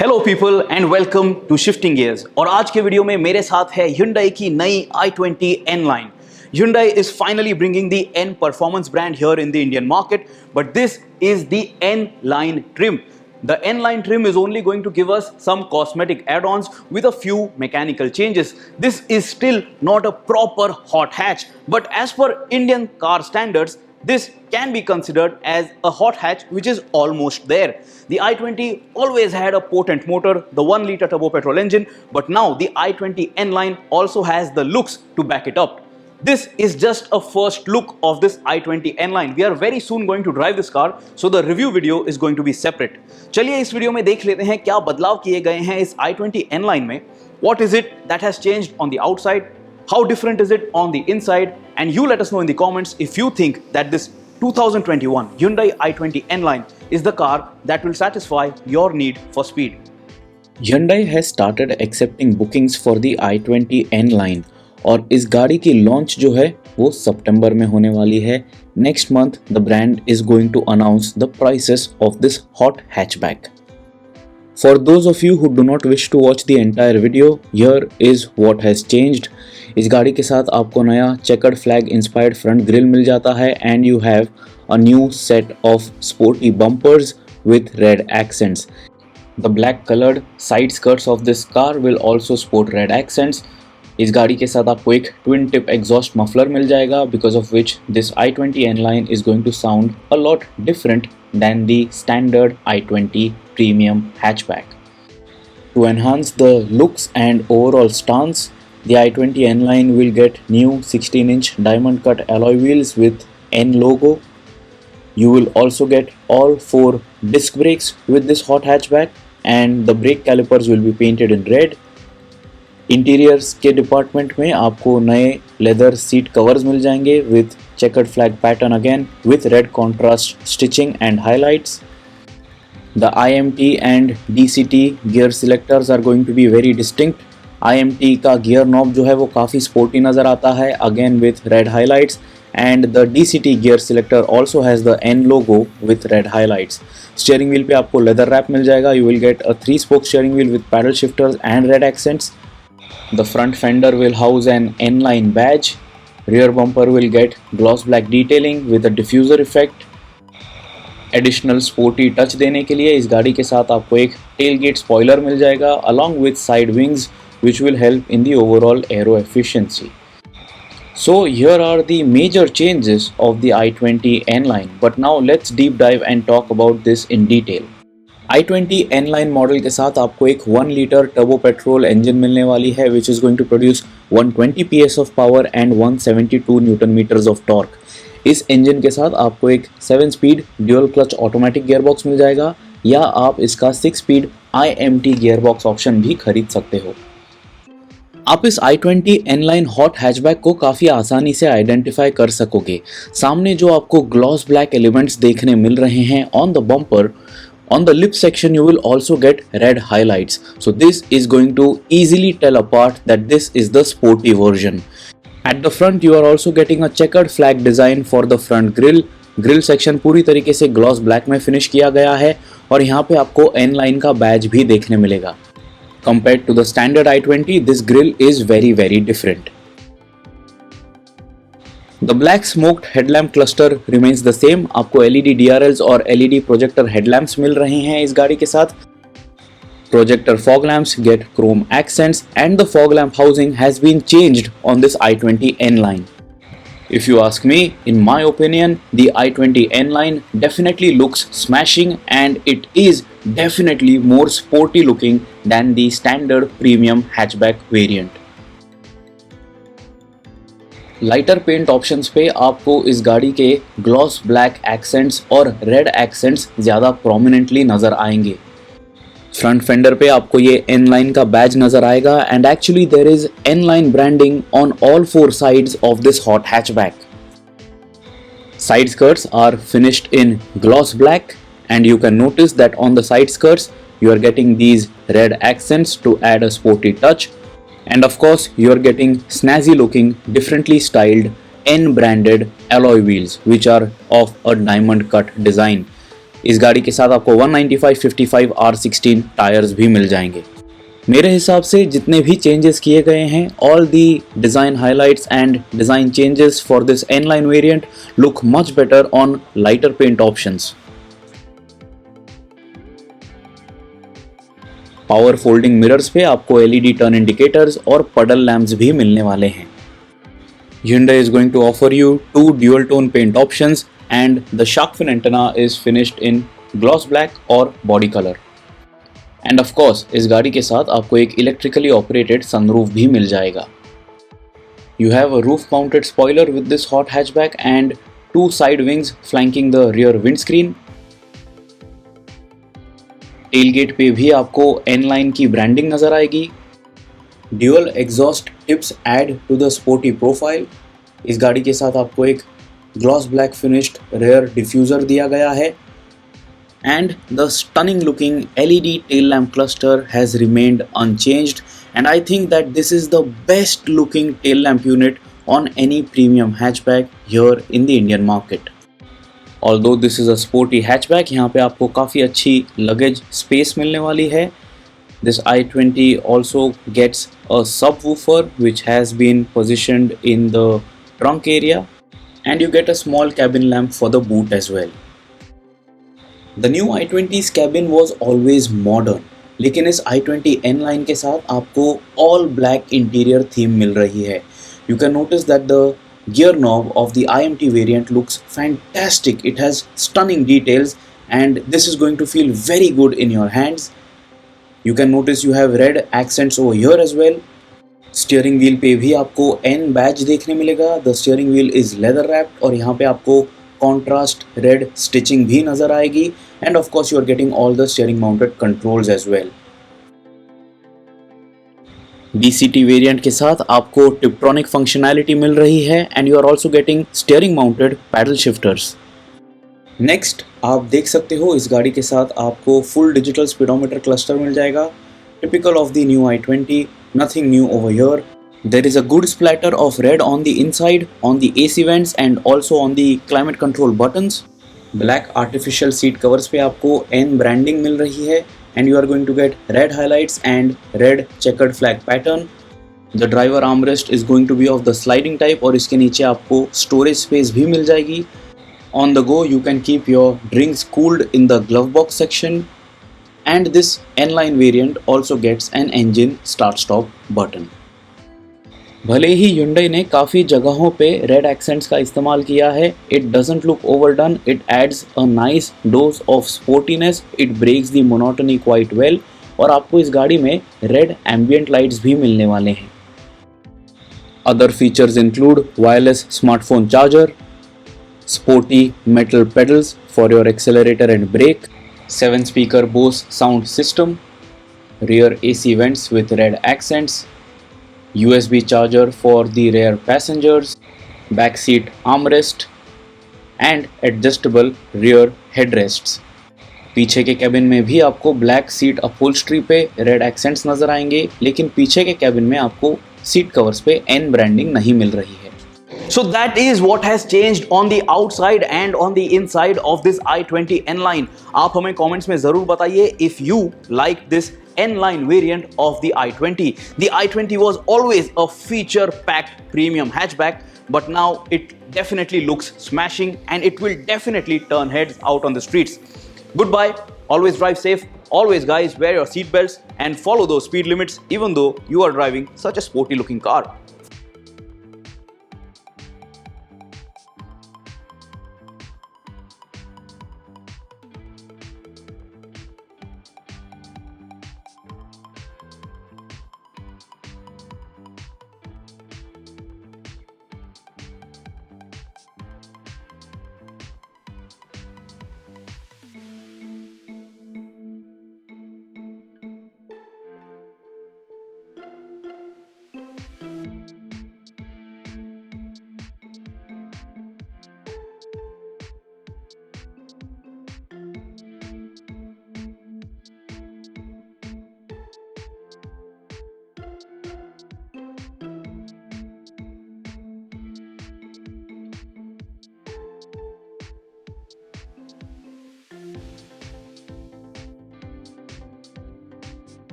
Hello people and welcome to shifting gears. और आज के वीडियो में मेरे साथ है Hyundai की नई i20 N line. Hyundai is finally bringing the N performance brand here in the Indian market, but this is the N line trim. The N line trim is only going to give us some cosmetic add-ons with a few mechanical changes. This is still not a proper hot hatch, but as per Indian car standards, this can be considered as a hot hatch which is almost there. The i20 always had a potent motor, the 1-liter turbo-petrol engine, but now the i20 N line also has the looks to back it up. This is just a first look of this i20 N line. We are very soon going to drive this car, so the review video is going to be separate. चलिए इस video में देख लेते हैं क्या बदलाव किए गए हैं इस i20 N line में. What is it that has changed on the outside? How different is it on the inside? And you let us know in the comments if you think that this 2021 Hyundai i20 N line is the car that will satisfy your need for speed. Hyundai has started accepting bookings for the i20 N line और इस गाड़ी की launch जो है वो सितंबर में होने वाली है. Next month the brand is going to announce the prices of this hot hatchback. For those of you who do not wish to watch the entire video, here is what has changed. इस गाड़ी के साथ आपको नया checkered flag inspired front grille मिल जाता है and you have a new set of sporty bumpers with red accents. The black colored side skirts of this car will also sport red accents. इस गाड़ी के साथ आपको एक ट्विन टिप एग्जॉस्ट मफलर मिल जाएगा because of which this i20 N line is going to sound a lot different than the standard i20 premium hatchback. To enhance the looks and overall stance, the i20 N line will get new 16-inch diamond cut alloy wheels with N logo. You will also get all 4 disc brakes with this hot hatchback and the brake calipers will be painted in red. Interiors के department में आपको नए leather seat covers मिल जाएंगे with checkered flag pattern again with red contrast stitching and highlights. The IMT and DCT gear selectors are going to be very distinct. IMT का gear knob जो है वो काफ़ी स्पोर्टी नज़र आता है again with red highlights and the DCT gear selector also has the N logo with red highlights. Steering wheel पे आपको leather wrap मिल जाएगा. You will get a 3-spoke steering wheel with paddle shifters and red accents. The front fender will house an N line badge. Rear bumper will get gloss black detailing with a diffuser effect. Additional sporty touch देने के लिए इस गाड़ी के साथ आपको एक tailgate spoiler मिल जाएगा along with side wings which will help in the overall aero efficiency. So here are the major changes of the i20 N line. But now let's deep dive and talk about this in detail. i20 N line model के साथ आपको एक 1-liter turbo petrol engine मिलने वाली है which is going to produce 120 PS of power and 172 Newton meters of torque. इस engine के साथ आपको एक 7-speed dual clutch automatic gearbox मिल जाएगा या आप इसका 6-speed IMT gearbox ऑप्शन भी खरीद सकते हो. आप इस i20 N line hot hatchback को काफ़ी आसानी से आइडेंटिफाई कर सकोगे. सामने जो आपको ग्लॉस ब्लैक एलिमेंट्स देखने मिल रहे हैं on the bumper, on the lip section you will also get red highlights. So this is going to easily tell apart that this is the sporty version. At the front you are also getting a checkered flag design for the front grille. Grill section पूरी तरीके से gloss black में finish किया गया है और यहाँ पे आपको N line का बैज भी देखने मिलेगा. Compared to the standard i20, this grille is very different. The black smoked headlamp cluster remains the same. आपको LED DRLs और LED projector headlamps मिल रहे हैं इस गाड़ी के साथ. Projector fog lamps get chrome accents and the fog lamp housing has been changed on this i20 N line. If you ask me, in my opinion, the i20 N line definitely looks smashing and it is definitely more sporty looking than the standard premium hatchback variant. Lighter paint options पे आपको इस गाड़ी के gloss black accents और red accents ज़्यादा prominently नज़र आएंगे. Front fender पे आपको ये N line का बैज नज़र आएगा and actually there is N line branding on all 4 sides of this hot hatchback. Side skirts are finished in gloss black and you can notice that on the side skirts you are getting these red accents to add a sporty touch. And of course you are getting snazzy looking differently styled N branded alloy wheels which are of a diamond cut design. इस गाड़ी के साथ आपको 195/55 R16 tyres भी मिल जाएंगे। मेरे हिसाब से जितने भी चेंजेस किए गए हैं, all the design highlights and design changes for this N line variant look much better on lighter paint options. Power folding mirrors पे आपको एलईडी टर्न इंडिकेटर्स और पडल लैंप्स भी मिलने वाले हैं। Hyundai is going to offer you two dual tone paint options and the shark fin antenna is finished in gloss black or body color. And of course इस गाड़ी के साथ आपको एक electrically operated sunroof भी मिल जाएगा। You have a roof mounted spoiler with this hot hatchback and two side wings flanking the rear windscreen. Tailgate पे भी आपको N-line की ब्रांडिंग नजर आएगी। Dual exhaust tips add to the sporty profile. इस गाड़ी के साथ आपको एक gloss black finished rear diffuser दिया गया है and the stunning looking LED tail lamp cluster has remained unchanged and I think that this is the best looking tail lamp unit on any premium hatchback here in the Indian market. Although this is a sporty hatchback, यहाँ पे आपको काफ़ी अच्छी luggage space मिलने वाली है। This i20 also gets a subwoofer which has been positioned in the trunk area and you get a small cabin lamp for the boot as well. The new i20's cabin was always modern, लेकिन इस i20 N-line के साथ आपको all black interior theme मिल रही है। You can notice that the gear knob of the IMT variant looks fantastic. It has stunning details and this is going to feel very good in your hands. You can notice you have red accents over here as well. Steering wheel पे भी आपको N badge देखने मिलेगा। The steering wheel is leather wrapped और यहाँ पे आपको contrast red stitching भी नजर आएगी and of course you are getting all the steering mounted controls as well. DCT variant के साथ आपको टिप्ट्रॉनिक फंक्शनैलिटी मिल रही है and you are also getting steering mounted paddle shifters. Next आप देख सकते हो इस गाड़ी के साथ आपको फुल डिजिटल स्पीडोमीटर क्लस्टर मिल जाएगा, typical of the new i20, nothing new over here. There is a good splatter of red on the inside, on the AC vents and also on the climate control buttons. Black artificial seat covers पे आपको N branding मिल रही है and you are going to get red highlights and red checkered flag pattern. The driver armrest is going to be of the sliding type और इसके नीचे आपको storage space भी मिल जाएगी। On the go, you can keep your drinks cooled in the glove box section and this N-line variant also gets an engine start-stop button. भले ही Hyundai ने काफ़ी जगहों पे red accents का इस्तेमाल किया है, it doesn't look overdone, it adds a nice dose of sportiness, it breaks the monotony quite well और आपको इस गाड़ी में red ambient lights भी मिलने वाले हैं। Other features include wireless smartphone charger, sporty metal pedals for your accelerator and brake, 7-speaker Bose sound system, rear AC vents with red accents, USB charger for the rear passengers, back seat armrest and adjustable rear headrests. पीछे के cabin में भी आपको black seat upholstery पे red accents नजर आएंगे, लेकिन पीछे के कैबिन में आपको सीट कवर्स पे N ब्रांडिंग नहीं मिल रही है। So that is what has changed on the outside and on the inside of this i20 N-line. आप हमें comments में ज़रूर बताइए if you like this N-line variant of the i20. The i20 was always a feature-packed premium hatchback, but now it definitely looks smashing and it will definitely turn heads out on the streets. Goodbye. Always drive safe. Always, guys, wear your seatbelts and follow those speed limits even though you are driving such a sporty-looking car.